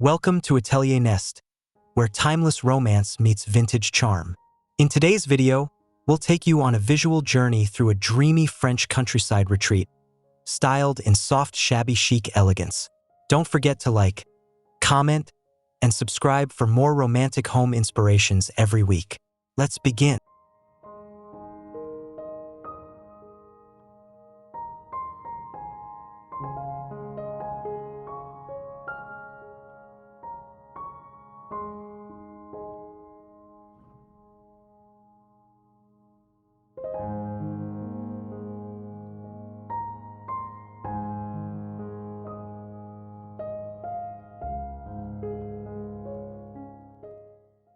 Welcome to Atelier Nest, where timeless romance meets vintage charm. In today's video, we'll take you on a visual journey through a dreamy French countryside retreat, styled in soft shabby chic elegance. Don't forget to like, comment, and subscribe for more romantic home inspirations every week. Let's begin.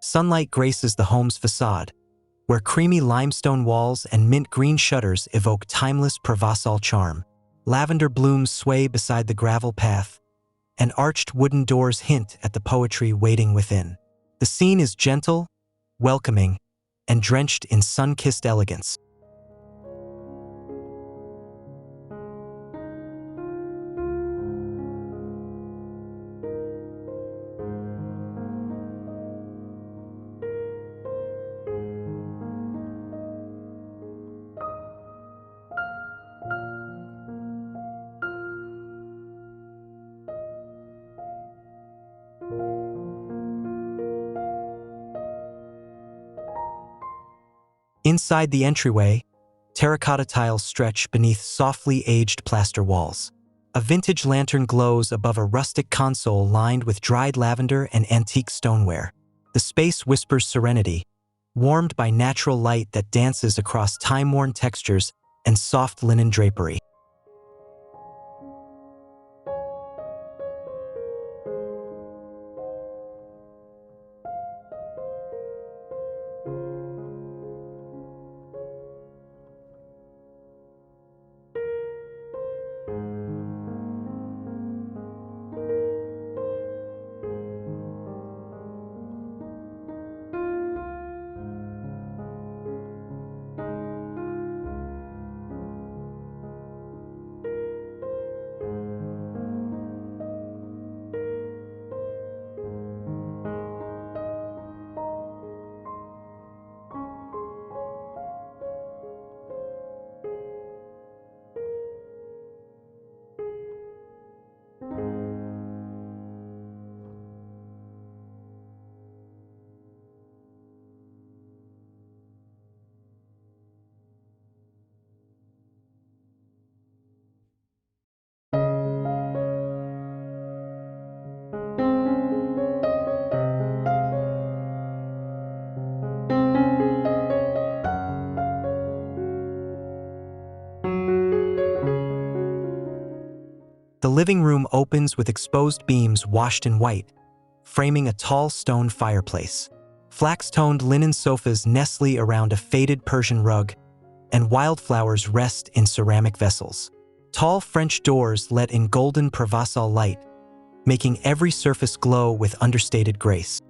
Sunlight graces the home's façade, where creamy limestone walls and mint green shutters evoke timeless Provençal charm. Lavender blooms sway beside the gravel path, and arched wooden doors hint at the poetry waiting within. The scene is gentle, welcoming, and drenched in sun-kissed elegance. Inside the entryway, terracotta tiles stretch beneath softly aged plaster walls. A vintage lantern glows above a rustic console lined with dried lavender and antique stoneware. The space whispers serenity, warmed by natural light that dances across time-worn textures and soft linen drapery. The living room opens with exposed beams washed in white, framing a tall stone fireplace. Flax-toned linen sofas nestle around a faded Persian rug, and wildflowers rest in ceramic vessels. Tall French doors let in golden Provençal light, making every surface glow with understated grace.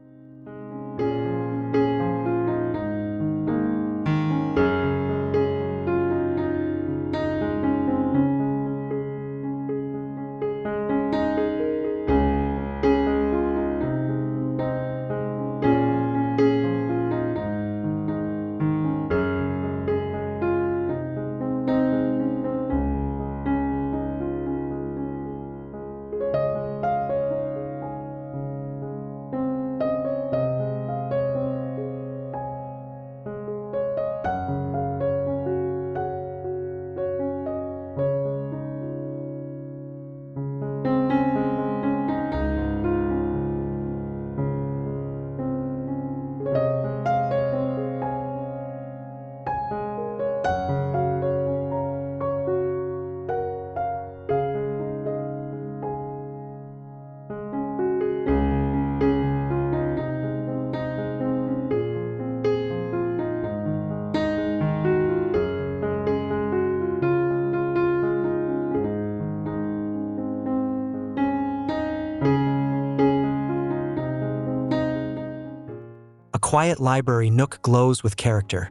A quiet library nook glows with character.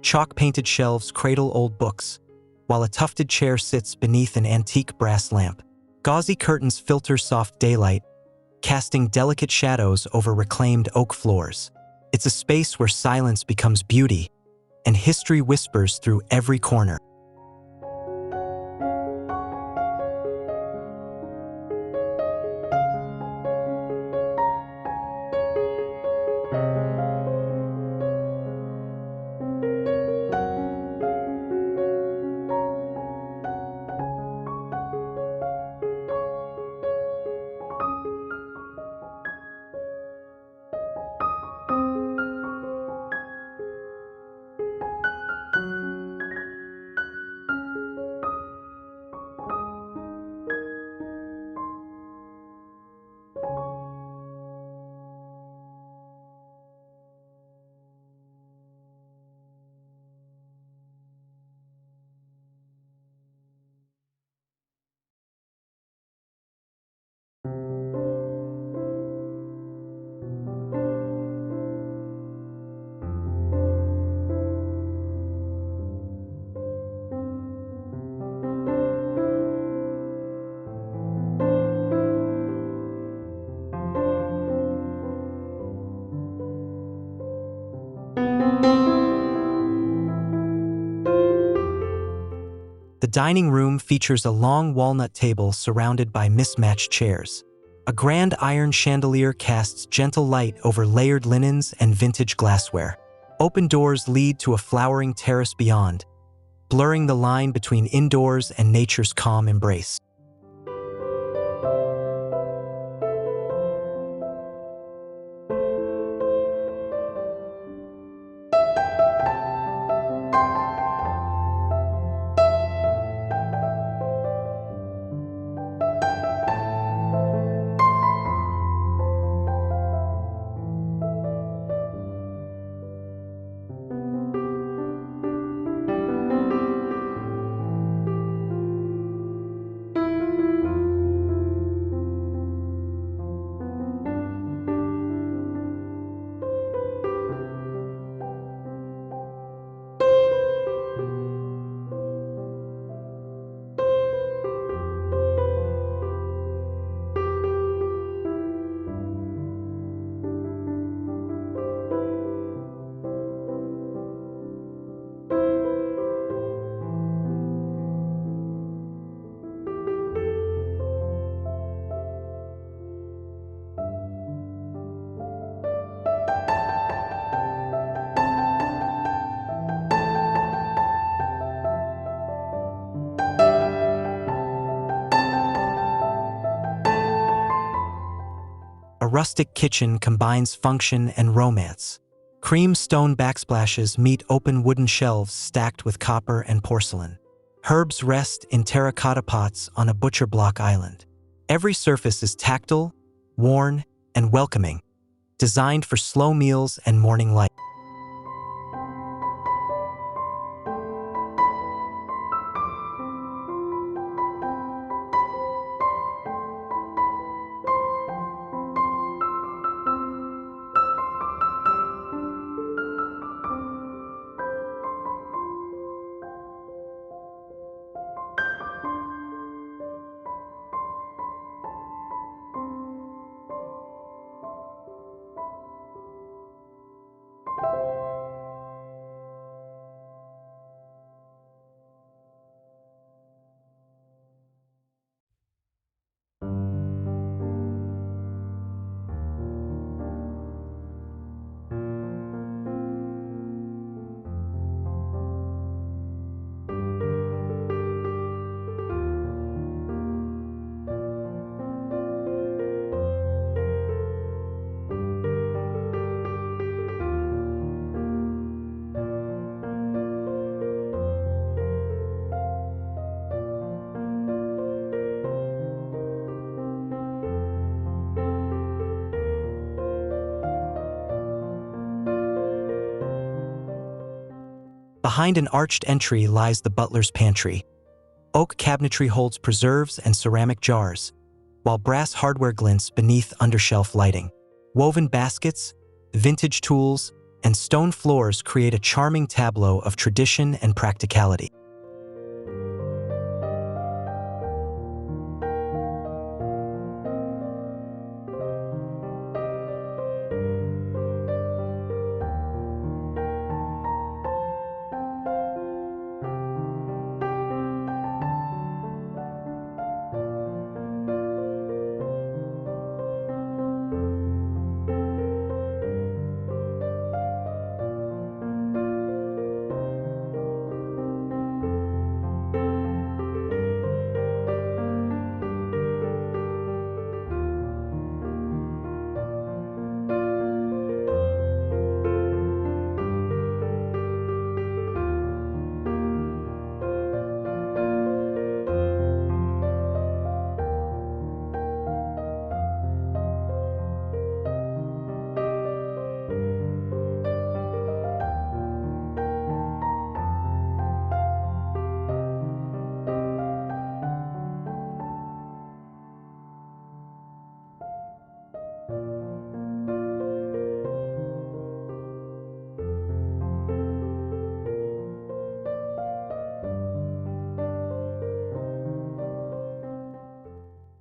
Chalk-painted shelves cradle old books, while a tufted chair sits beneath an antique brass lamp. Gauzy curtains filter soft daylight, casting delicate shadows over reclaimed oak floors. It's a space where silence becomes beauty, and history whispers through every corner. The dining room features a long walnut table surrounded by mismatched chairs. A grand iron chandelier casts gentle light over layered linens and vintage glassware. Open doors lead to a flowering terrace beyond, blurring the line between indoors and nature's calm embrace. A rustic kitchen combines function and romance. Cream stone backsplashes meet open wooden shelves stacked with copper and porcelain. Herbs rest in terracotta pots on a butcher block island. Every surface is tactile, worn, and welcoming, designed for slow meals and morning light. Behind an arched entry lies the butler's pantry. Oak cabinetry holds preserves and ceramic jars, while brass hardware glints beneath undershelf lighting. Woven baskets, vintage tools, and stone floors create a charming tableau of tradition and practicality.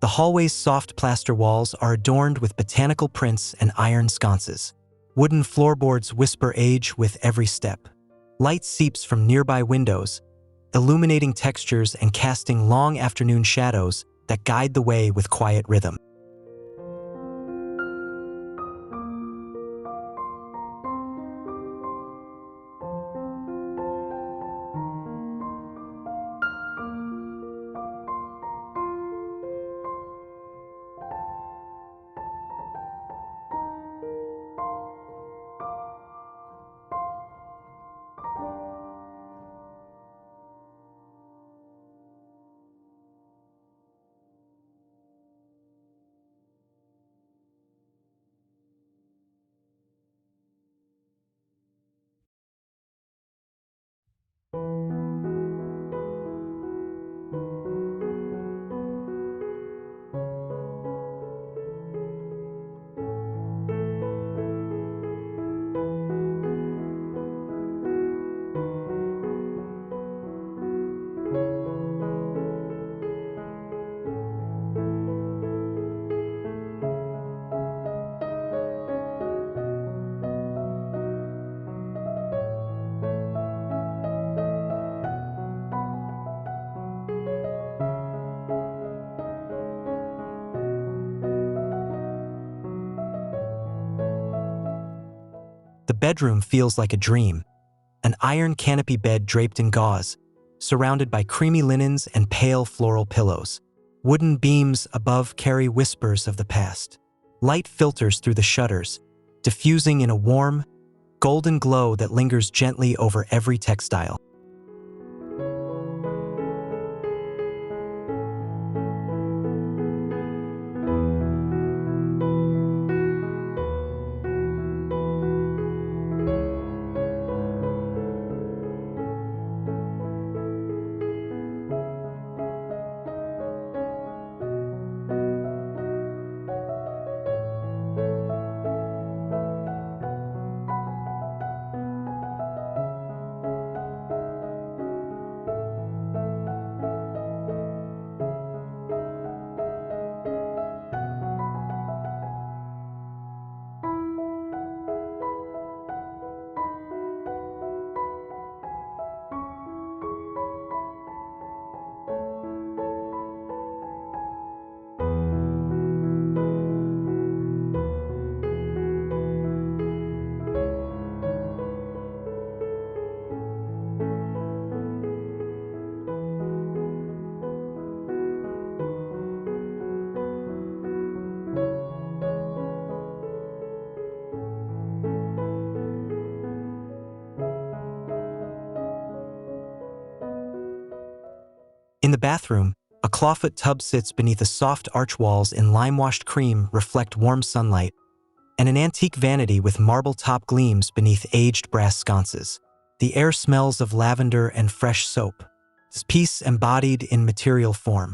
The hallway's soft plaster walls are adorned with botanical prints and iron sconces. Wooden floorboards whisper age with every step. Light seeps from nearby windows, illuminating textures and casting long afternoon shadows that guide the way with quiet rhythm. The bedroom feels like a dream, an iron canopy bed draped in gauze, surrounded by creamy linens and pale floral pillows. Wooden beams above carry whispers of the past. Light filters through the shutters, diffusing in a warm, golden glow that lingers gently over every textile. In the bathroom, a clawfoot tub sits beneath the soft arch walls in lime-washed cream reflect warm sunlight, and an antique vanity with marble top gleams beneath aged brass sconces. The air smells of lavender and fresh soap, peace embodied in material form.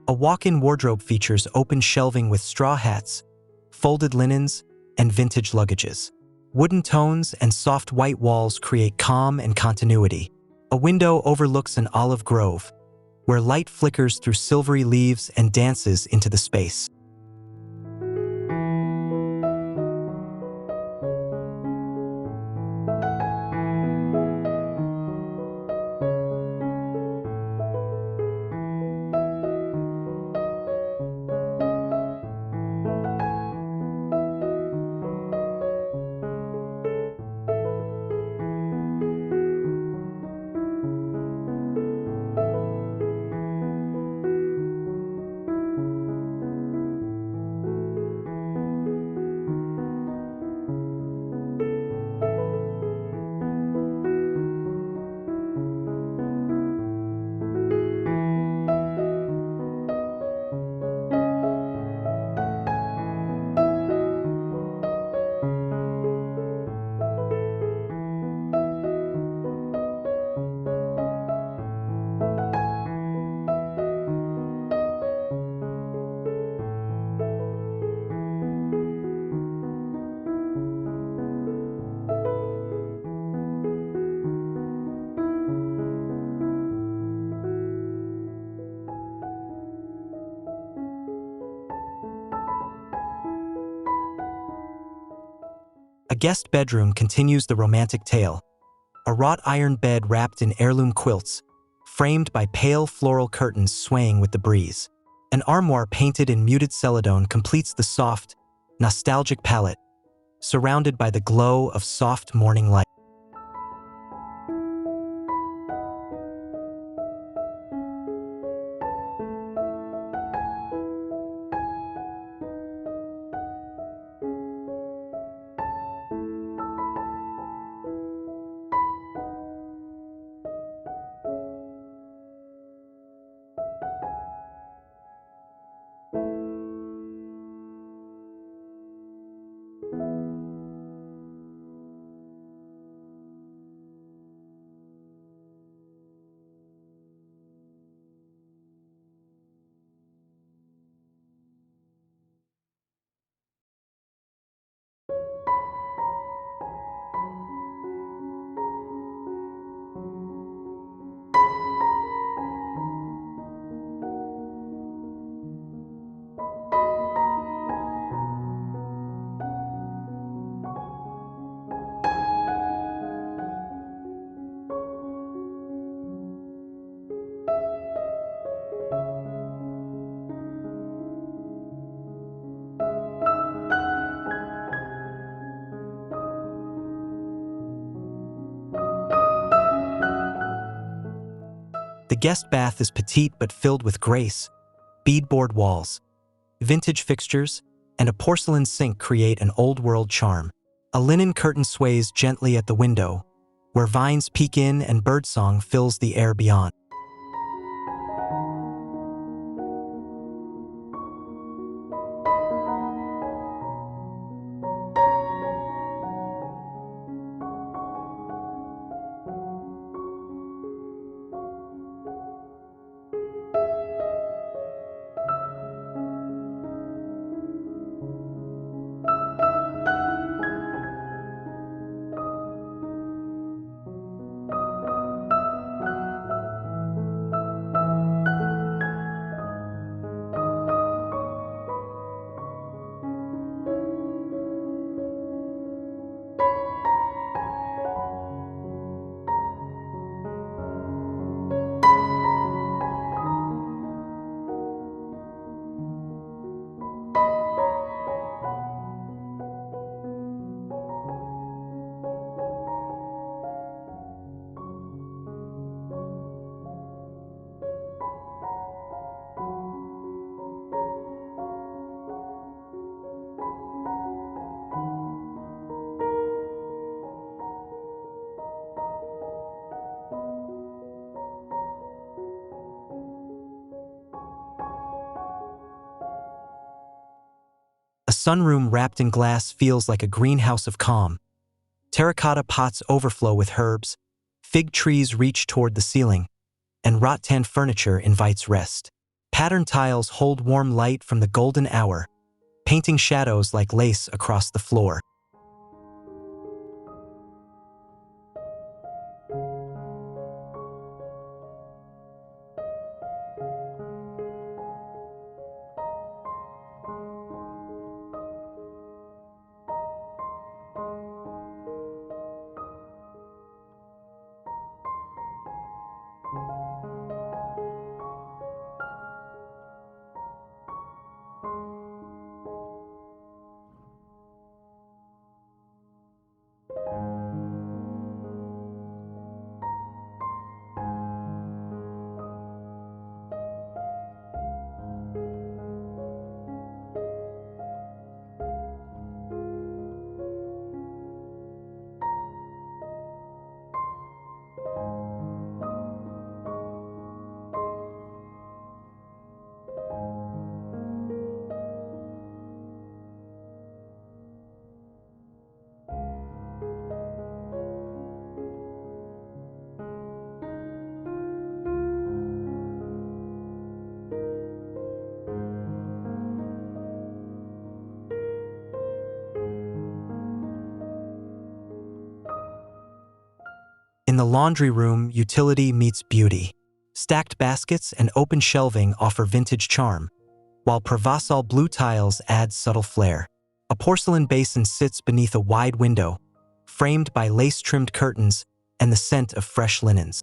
A walk-in wardrobe features open shelving with straw hats, folded linens, and vintage luggages. Wooden tones and soft white walls create calm and continuity. A window overlooks an olive grove, where light flickers through silvery leaves and dances into the space. A guest bedroom continues the romantic tale. A wrought iron bed wrapped in heirloom quilts, framed by pale floral curtains swaying with the breeze. An armoire painted in muted celadon completes the soft, nostalgic palette, surrounded by the glow of soft morning light. The guest bath is petite but filled with grace. Beadboard walls, vintage fixtures, and a porcelain sink create an old-world charm. A linen curtain sways gently at the window, where vines peek in and birdsong fills the air beyond. A sunroom wrapped in glass feels like a greenhouse of calm. Terracotta pots overflow with herbs, fig trees reach toward the ceiling, and rattan furniture invites rest. Patterned tiles hold warm light from the golden hour, painting shadows like lace across the floor. laundry room, utility meets beauty. Stacked baskets and open shelving offer vintage charm, while Provençal blue tiles add subtle flair. A porcelain basin sits beneath a wide window, framed by lace-trimmed curtains and the scent of fresh linens.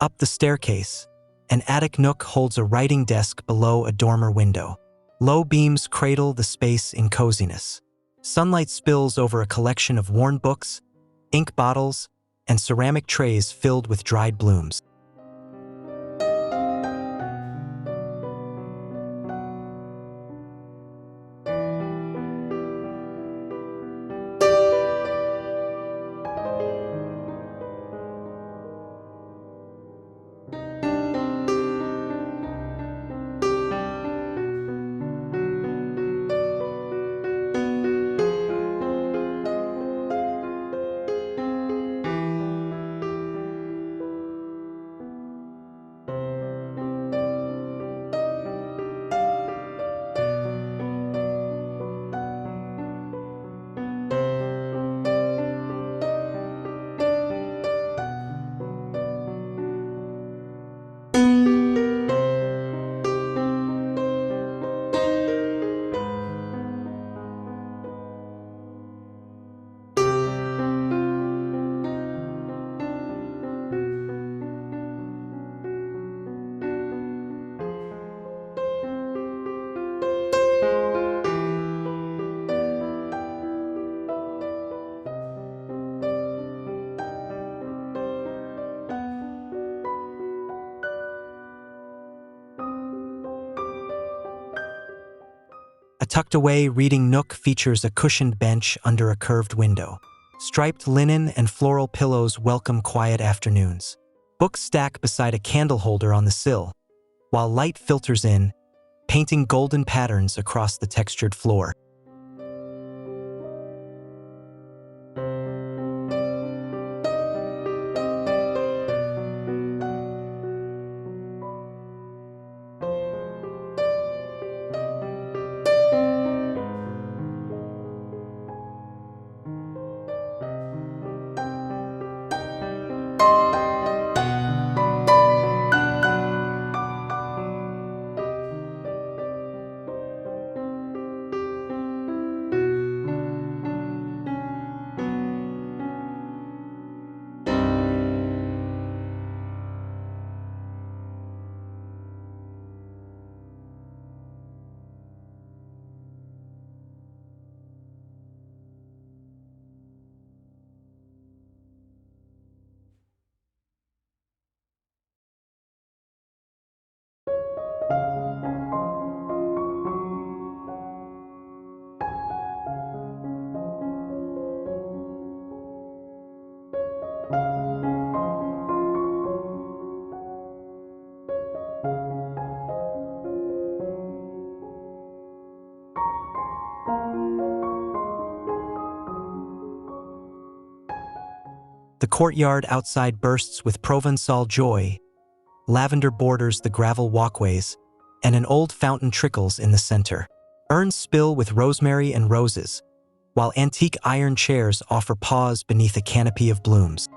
Up the staircase, an attic nook holds a writing desk below a dormer window. Low beams cradle the space in coziness. Sunlight spills over a collection of worn books, ink bottles, and ceramic trays filled with dried blooms. A tucked-away reading nook features a cushioned bench under a curved window. Striped linen and floral pillows welcome quiet afternoons. Books stack beside a candle holder on the sill, while light filters in, painting golden patterns across the textured floor. The courtyard outside bursts with Provençal joy. Lavender borders the gravel walkways, and an old fountain trickles in the center. Urns spill with rosemary and roses, while antique iron chairs offer pause beneath a canopy of blooms.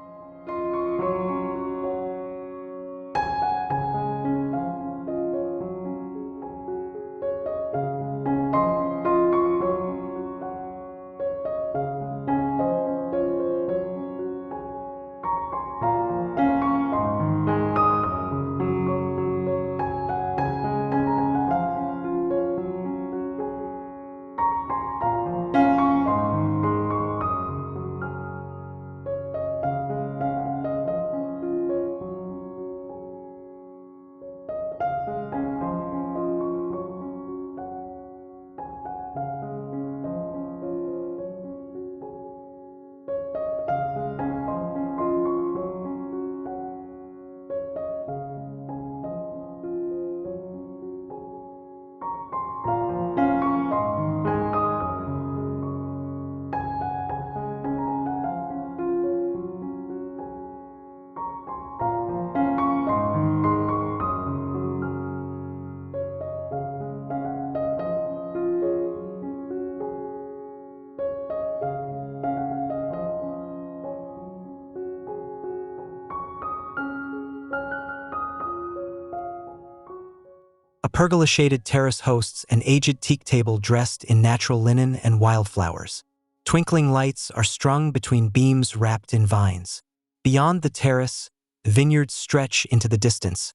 A pergola-shaded terrace hosts an aged teak table dressed in natural linen and wildflowers. Twinkling lights are strung between beams wrapped in vines. Beyond the terrace, vineyards stretch into the distance,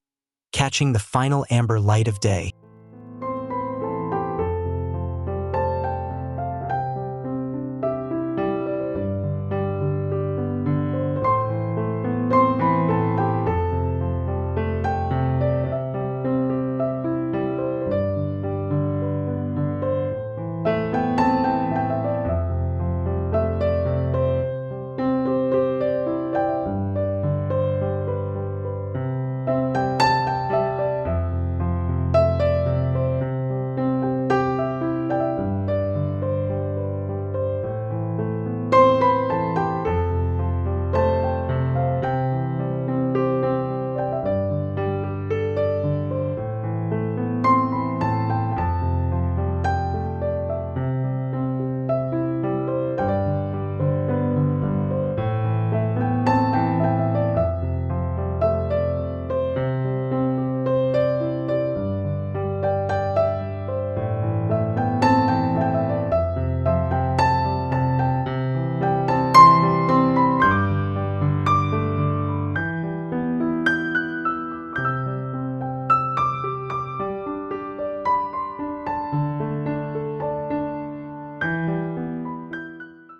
catching the final amber light of day.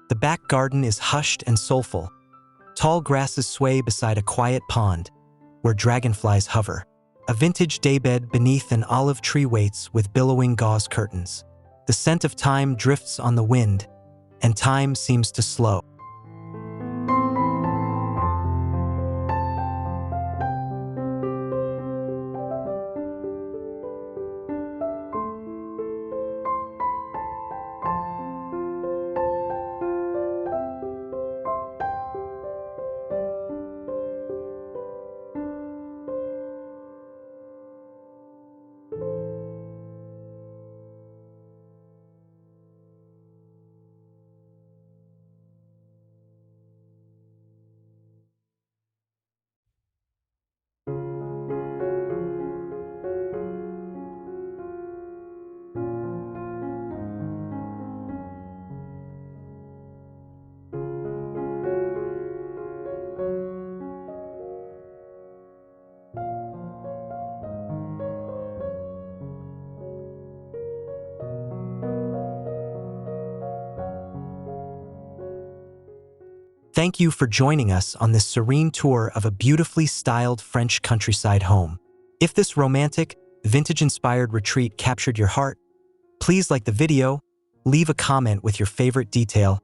The back garden is hushed and soulful. Tall grasses sway beside a quiet pond where dragonflies hover. A vintage daybed beneath an olive tree waits with billowing gauze curtains. The scent of time drifts on the wind, and time seems to slow. Thank you for joining us on this serene tour of a beautifully styled French countryside home. If this romantic, vintage-inspired retreat captured your heart, please like the video, leave a comment with your favorite detail,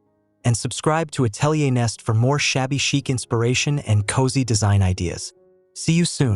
and subscribe to Atelier Nest for more shabby chic inspiration and cozy design ideas. See you soon.